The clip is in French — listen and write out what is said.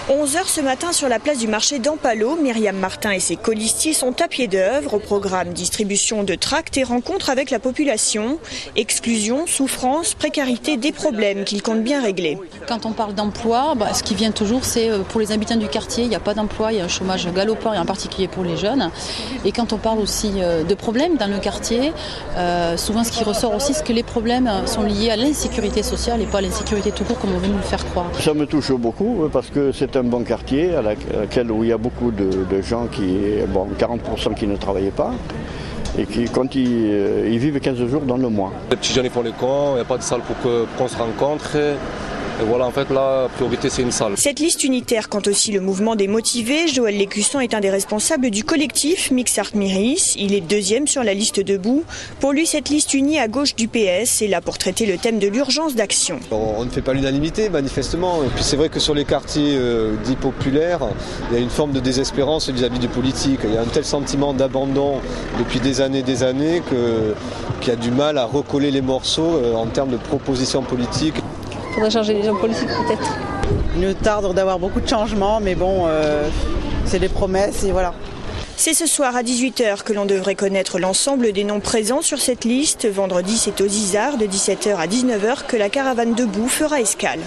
11h ce matin sur la place du marché d'Ampalo, Myriam Martin et ses colistiers sont à pied d'œuvre. Au programme distribution de tracts et rencontres avec la population. Exclusion, souffrance, précarité, des problèmes qu'ils comptent bien régler. Quand on parle d'emploi, ce qui vient toujours, c'est pour les habitants du quartier, il n'y a pas d'emploi, il y a un chômage galopant et en particulier pour les jeunes. Et quand on parle aussi de problèmes dans le quartier, souvent ce qui ressort aussi, c'est que les problèmes sont liés à l'insécurité sociale et pas à l'insécurité tout court comme on veut nous le faire croire. Ça me touche beaucoup parce que c'est un bon quartier où il y a beaucoup de gens 40% qui ne travaillaient pas et qui, quand ils vivent 15 jours dans le mois. Les petits jeunes ils font les cons, il n'y a pas de salle pour qu'on se rencontre. Et voilà, en fait, la priorité, c'est une salle. Cette liste unitaire compte aussi le mouvement des motivés. Joël Lécusson est un des responsables du collectif Mixart Miris. Il est deuxième sur la liste debout. Pour lui, cette liste unie à gauche du PS est là pour traiter le thème de l'urgence d'action. On ne fait pas l'unanimité, manifestement. Et puis c'est vrai que sur les quartiers dits populaires, il y a une forme de désespérance vis-à-vis du politique. Il y a un tel sentiment d'abandon depuis des années qu'il y a du mal à recoller les morceaux en termes de propositions politiques. Il faudrait changer les hommes politiques peut-être. Il nous tarde d'avoir beaucoup de changements, mais bon, c'est des promesses et voilà. C'est ce soir à 18h que l'on devrait connaître l'ensemble des noms présents sur cette liste. Vendredi, c'est aux Isards de 17h à 19h que la caravane debout fera escale.